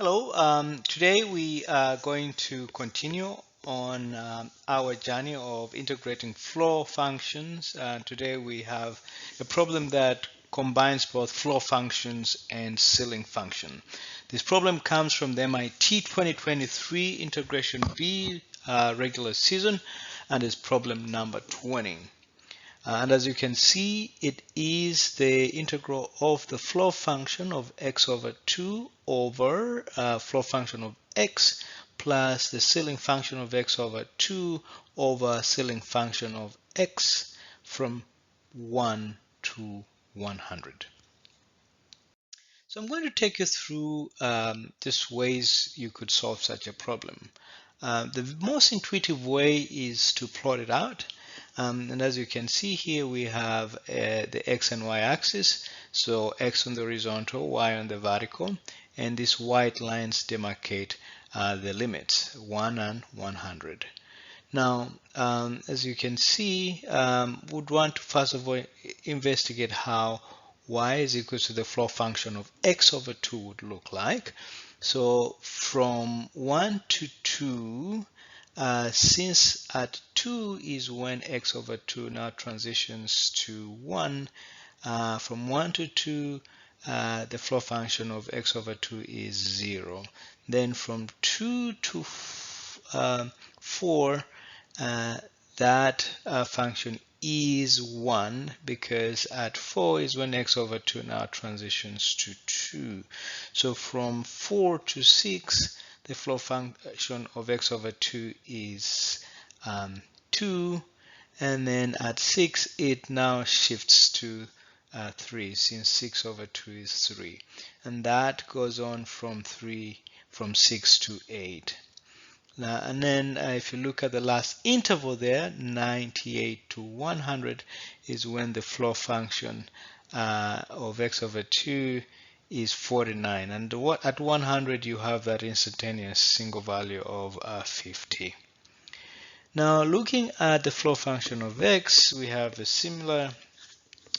Hello, today we are going to continue on our journey of integrating floor functions. Today we have a problem that combines both floor functions and ceiling function. This problem comes from the MIT 2023 Integration B regular season and is problem number 20. And as you can see, it is the integral of the floor function of x over 2 over floor function of x plus the ceiling function of x over 2 over ceiling function of x from 1 to 100. So I'm going to take you through just ways you could solve such a problem. The most intuitive way is to plot it out. And as you can see here, we have the x and y axis. So x on the horizontal, y on the vertical. And these white lines demarcate the limits, 1 and 100. Now, as you can see, would want to first of all investigate how y is equal to the floor function of x over 2 would look like. So from 1 to 2, since at 2 is when x over 2 now transitions to 1, from 1 to 2, the floor function of x over 2 is 0. Then from 2 to 4, that function is 1 because at 4 is when x over 2 now transitions to 2. So from 4 to 6, the floor function of x over 2 is 2, and then at 6 it now shifts to 3 since 6 over 2 is 3, and that goes on from 6 to 8. Now, and then if you look at the last interval there, 98 to 100 is when the floor function of x over 2 is 49, and at 100 you have that instantaneous single value of 50. Now looking at the floor function of x, we have a similar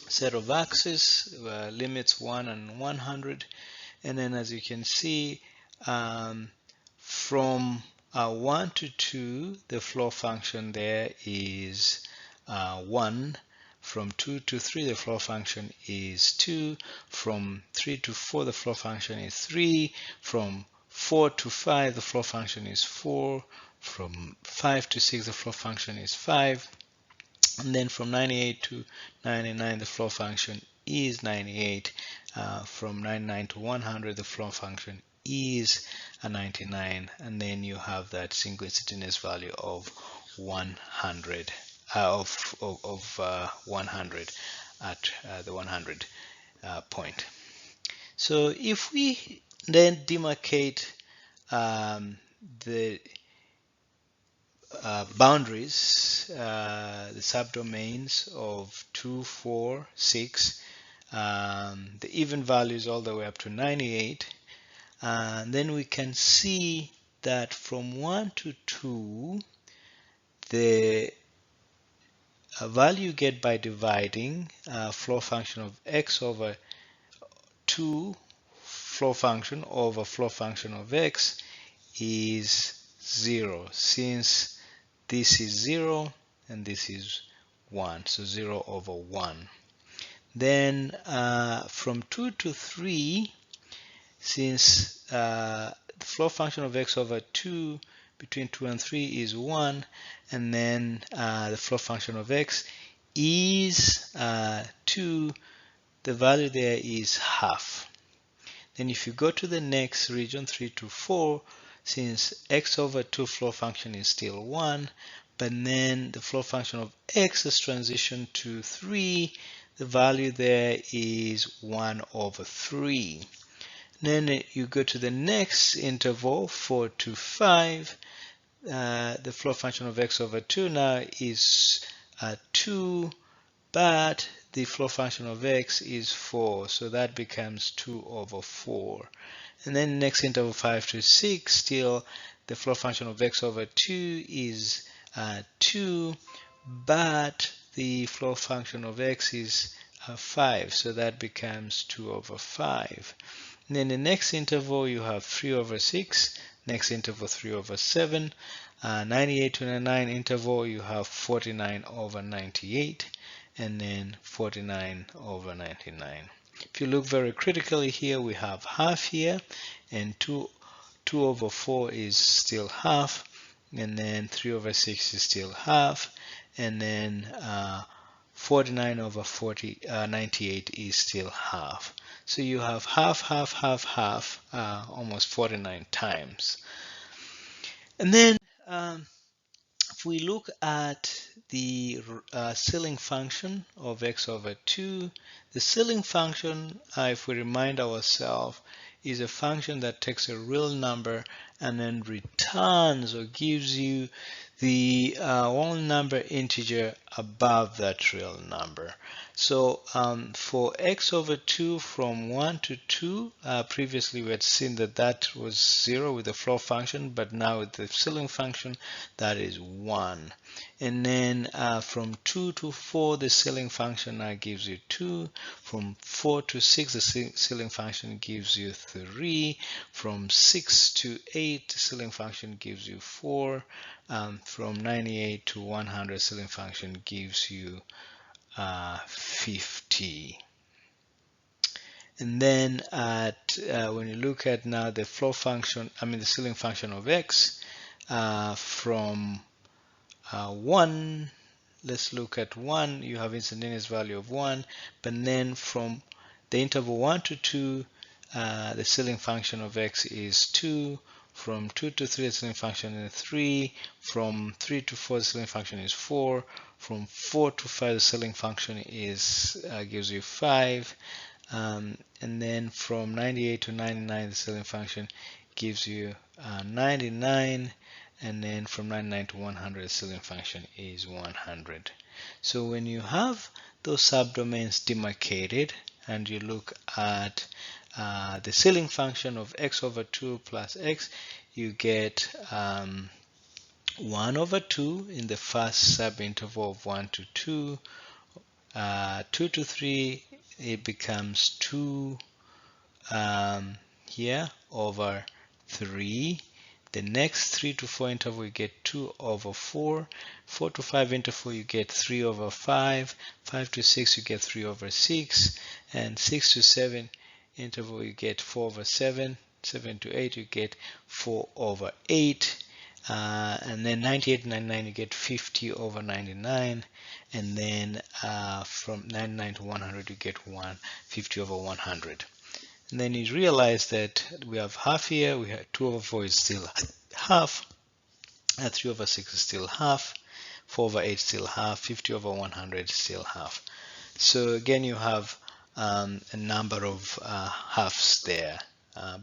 set of axes, limits 1 and 100, and then as you can see, from 1 to 2, the floor function there is 1. From 2 to 3, the floor function is 2. From 3 to 4, the floor function is 3. From 4 to 5, the floor function is 4. From 5 to 6, the floor function is 5. And then from 98 to 99, the floor function is 98. From 99 to 100, the floor function is a 99, and then you have that single instantaneous value of 100 100 at the 100 point. So if we then demarcate the boundaries, the subdomains of 2, 4, 6, the even values all the way up to 98, and then we can see that from 1 to 2, the value you get by dividing floor function of x over 2 floor function over floor function of x is 0, since this is 0 and this is 1, so 0 over 1. Then from 2 to 3, since the floor function of x over 2 between 2 and 3 is 1, and then the floor function of x is 2, the value there is half. Then if you go to the next region, 3 to 4, since x over 2 floor function is still 1, but then the floor function of x has transitioned to 3, the value there is 1 over 3. Then you go to the next interval, 4 to 5, the floor function of x over 2 now is 2, but the floor function of x is 4, so that becomes 2 over 4. And then next interval, 5 to 6, still the floor function of x over 2 is 2, but the floor function of x is 5, so that becomes 2 over 5. And then the next interval you have 3 over 6, next interval 3 over 7, 98 to 99 interval you have 49 over 98, and then 49 over 99. If you look very critically here, we have half here, and 2 over 4 is still half, and then 3 over 6 is still half, and then 49 over 98 is still half. So you have half, half, half, half, almost 49 times. And then if we look at the ceiling function of x over 2, the ceiling function, if we remind ourselves, is a function that takes a real number and then returns or gives you the one number integer above that real number. So for x over 2 from 1 to 2, previously we had seen that that was 0 with the floor function, but now with the ceiling function, that is 1. And then from 2 to 4, the ceiling function now gives you 2. From 4 to 6, the ceiling function gives you 3. From 6 to 8, the ceiling function gives you 4. From 98 to 100, ceiling function gives you 50. And then when you look at now the floor function, the ceiling function of x, from 1, let's look at 1, you have instantaneous value of 1, but then from the interval 1 to 2, the ceiling function of x is 2. From 2 to 3, the ceiling function is 3. From 3 to 4, the ceiling function is 4. From 4 to 5, the ceiling function is gives you 5. And then from 98 to 99, the ceiling function gives you 99. And then from 99 to 100, the ceiling function is 100. So when you have those subdomains demarcated and you look at the ceiling function of x over 2 plus x, you get 1 over 2 in the first subinterval of 1 to 2, 2 to 3, it becomes 2 here over 3. The next 3 to 4 interval you get 2 over 4. 4 to 5 interval you get 3 over 5. 5 to 6 you get 3 over 6. And 6 to 7 interval you get 4 over 7. 7 to 8 you get 4 over 8. And then 98 to 99 you get 50 over 99. And then from 99 to 100 you get 50 over 100. And then you realize that we have half here, we have 2 over 4 is still half, 3 over 6 is still half, 4 over 8 is still half, 50 over 100 is still half. So again, you have a number of halves there.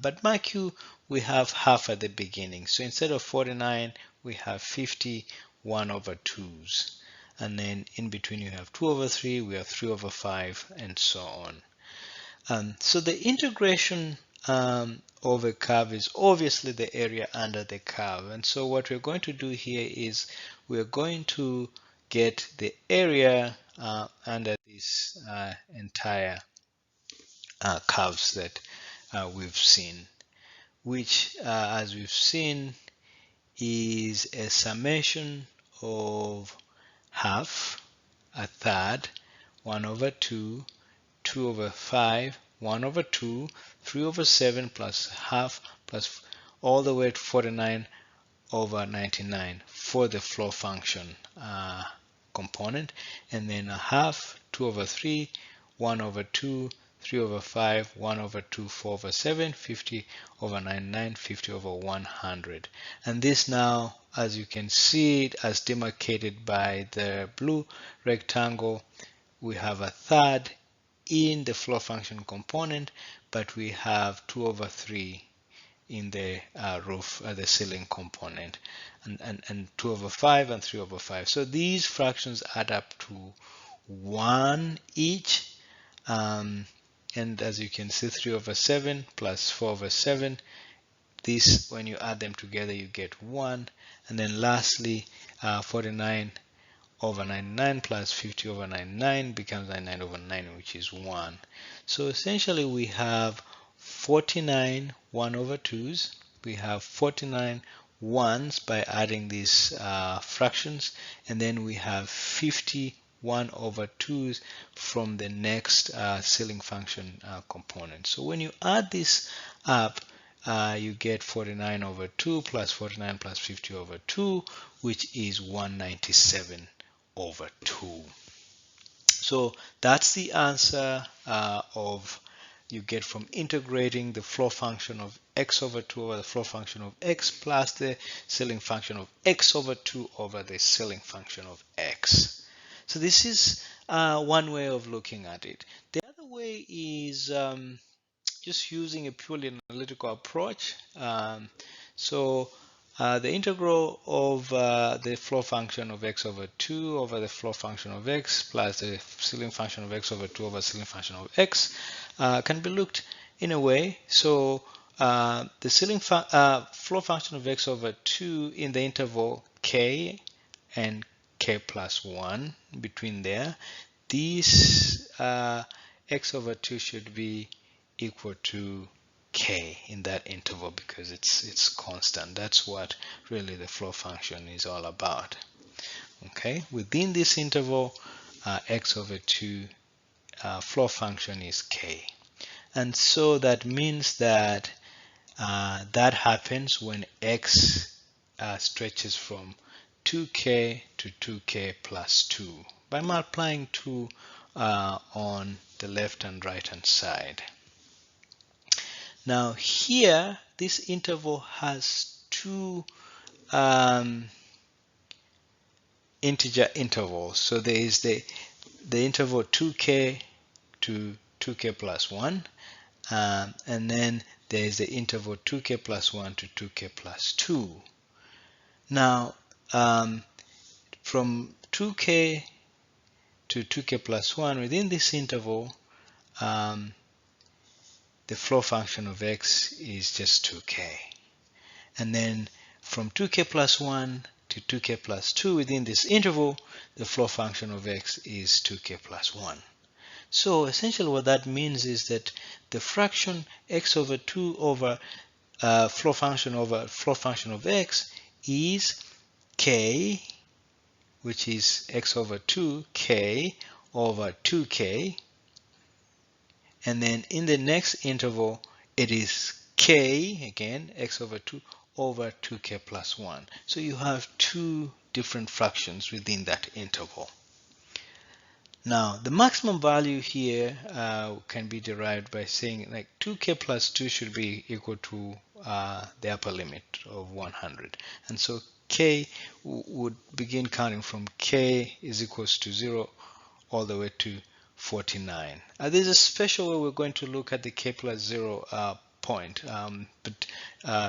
But mark you, we have half at the beginning. So instead of 49, we have 50, 1 over 2's. And then in between you have 2 over 3, we have 3 over 5, and so on. So the integration of a curve is obviously the area under the curve. And so what we're going to do here is we're going to get the area under this entire curves that we've seen, which as we've seen is a summation of half, a third, 1 over 2, 2 over 5, 1 over 2, 3 over 7 plus half plus all the way to 49 over 99 for the floor function component, and then a half, 2 over 3, 1 over 2, 3 over 5, 1 over 2, 4 over 7, 50 over 99, 50 over 100. And this now, as you can see it as demarcated by the blue rectangle, we have a third in the floor function component, but we have 2 over 3 in the roof, the ceiling component, and 2 over 5 and 3 over 5. So these fractions add up to 1 each. And as you can see, 3 over 7 plus 4 over 7, this, when you add them together, you get 1. And then lastly, 49 over 99 plus 50 over 99 becomes 99 over 9, which is 1. So essentially we have 49 1 over 2s. We have 49 ones by adding these fractions, and then we have 51 over 2s from the next ceiling function component. So when you add this up, you get 49 over 2 plus 49 plus 50 over 2, which is 197 over 2. So that's the answer of you get from integrating the floor function of x over 2 over the floor function of x plus the ceiling function of x over 2 over the ceiling function of x. So this is one way of looking at it. The other way is just using a purely analytical approach. The integral of the floor function of x over 2 over the floor function of x plus the ceiling function of x over 2 over ceiling function of x can be looked in a way. So the floor function of x over 2 in the interval k and k plus 1 between there, these x over 2 should be equal to k in that interval because it's constant. That's what really the floor function is all about. Okay, within this interval, x over 2 floor function is k, and so that means that that happens when x stretches from 2k to 2k plus 2 by multiplying 2 on the left and right hand side. Now here, this interval has two integer intervals. So there is the interval 2k to 2k plus 1, and then there is the interval 2k plus 1 to 2k plus 2. Now, from 2k to 2k plus 1, within this interval, the floor function of x is just 2k. And then from 2k plus 1 to 2k plus 2 within this interval, the floor function of x is 2k plus 1. So essentially what that means is that the fraction x over 2 over floor function of x is k, which is x over 2, k over 2k. And then in the next interval, it is k, again, x over 2 over 2k plus 1. So you have two different fractions within that interval. Now, the maximum value here can be derived by saying like 2k plus 2 should be equal to the upper limit of 100. And so k would begin counting from k is equals to 0 all the way to 49. There's a special way we're going to look at the k plus 0 point, but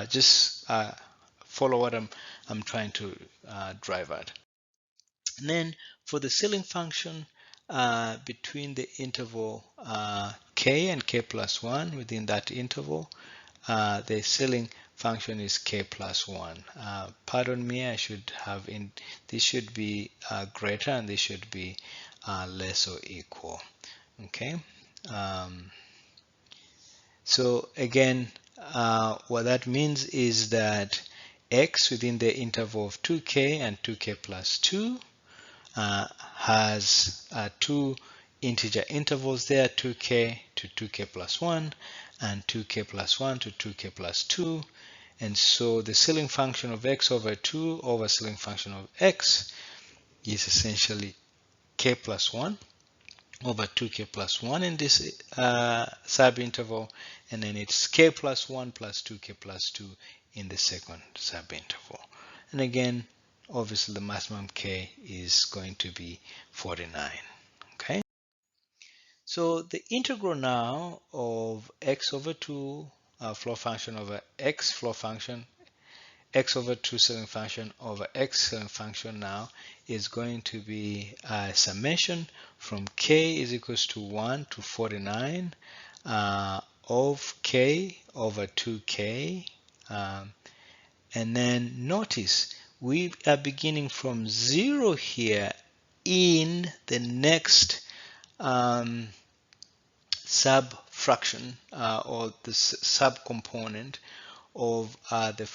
just follow what I'm trying to drive at. And then for the ceiling function between the interval k and k plus 1, within that interval, the ceiling function is k plus 1. Pardon me, I should have this should be greater and this should be less or equal. Okay, so again, what that means is that x within the interval of 2k and 2k plus 2 has two integer intervals there, 2k to 2k plus 1 and 2k plus 1 to 2k plus 2. And so the ceiling function of x over 2 over ceiling function of x is essentially k plus 1 over 2k plus 1 in this subinterval, and then it's k plus 1 plus 2k plus 2 in the second subinterval. And again, obviously the maximum k is going to be 49. Okay, so the integral now of x over 2 floor function over x floor function, x over 2 ceiling function over x ceiling function now is going to be a summation from k is equals to 1 to 49 of k over 2k. And then notice we are beginning from 0 here in the next subfraction or the subcomponent of the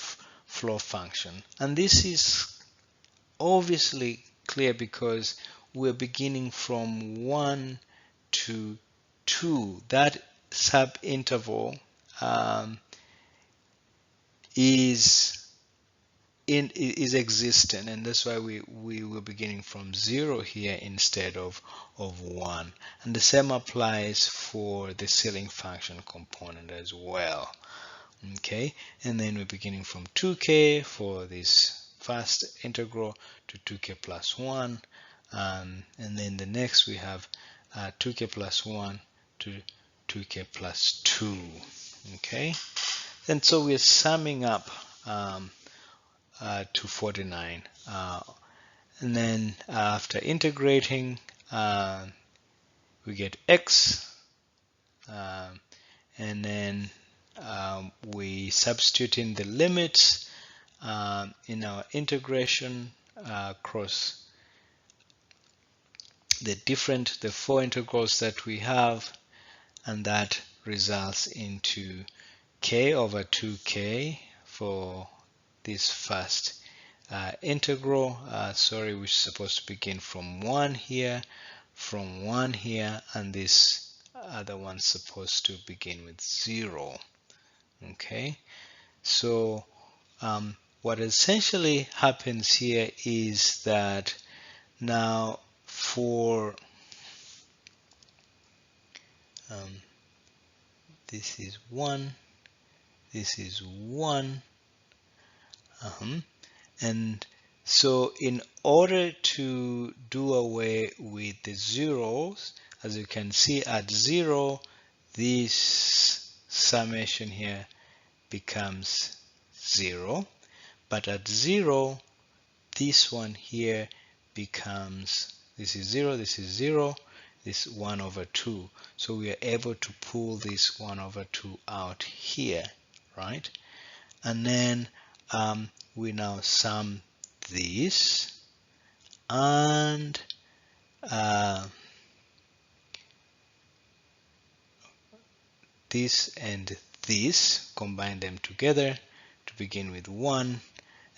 floor function. And this is obviously clear because we're beginning from 1 to 2. That subinterval is existent, and that's why we were beginning from 0 here instead of 1. And the same applies for the ceiling function component as well. Okay, and then we're beginning from 2k for this first integral to 2k plus 1, and then the next we have 2k plus 1 to 2k plus 2. Okay, and so we're summing up to 49, and then after integrating we get x, and then we substitute in the limits in our integration across the 4 integrals that we have, and that results into k over 2k for this first integral. Sorry, which is supposed to begin from 1 here, and this other one's supposed to begin with 0. Okay, so what essentially happens here is that now for this is 1, this is 1, and so in order to do away with the zeros, as you can see at 0, this summation here becomes 0, but at 0 this one here becomes, this is 0, this is 0, this 1 over 2. So we are able to pull this 1 over 2 out here, right? And then we now sum this and this and this, combine them together to begin with 1,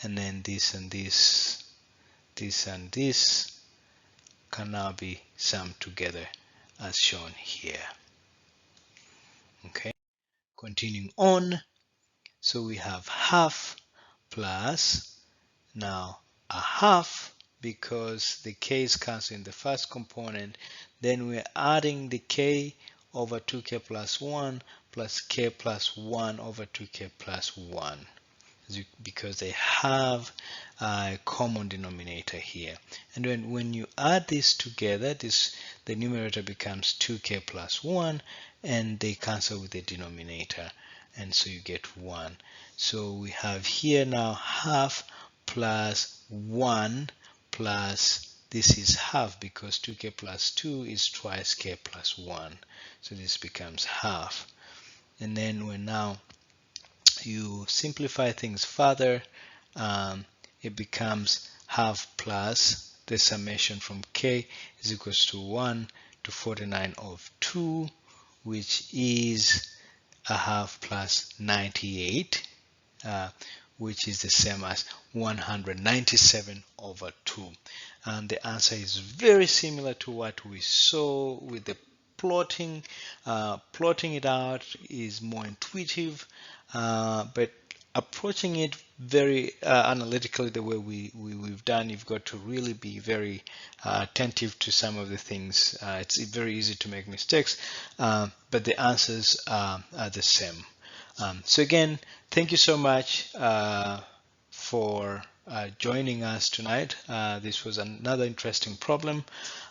and then this and this, this and this can now be summed together as shown here. Okay, continuing on, so we have half plus now a half, because the k is cancelled in the first component, then we're adding the k over 2k plus 1 plus k plus 1 over 2k plus 1, because they have a common denominator here. And when you add this together, the numerator becomes 2k plus 1, and they cancel with the denominator, and so you get 1. So we have here now half plus 1 plus, this is half because 2k plus 2 is twice k plus 1. So this becomes half. And then when now you simplify things further, it becomes half plus the summation from k is equals to 1 to 49 of 2, which is a half plus 98, which is the same as 197 over 2. And the answer is very similar to what we saw with the plotting. Plotting it out is more intuitive, but approaching it very analytically the way we've done, you've got to really be very attentive to some of the things. It's very easy to make mistakes, but the answers are the same. So again, thank you so much for joining us tonight. This was another interesting problem.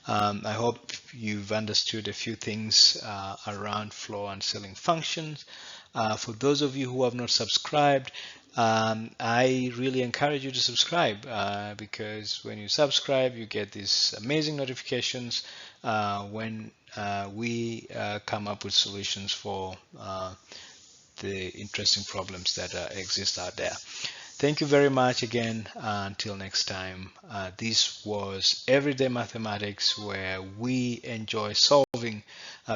I hope you've understood a few things around floor and ceiling functions. For those of you who have not subscribed, I really encourage you to subscribe, because when you subscribe, you get these amazing notifications when we come up with solutions for the interesting problems that exist out there. Thank you very much again. Until next time, this was Everyday Mathematics, where we enjoy solving solving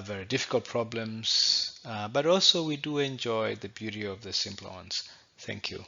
very difficult problems, but also we do enjoy the beauty of the simpler ones. Thank you.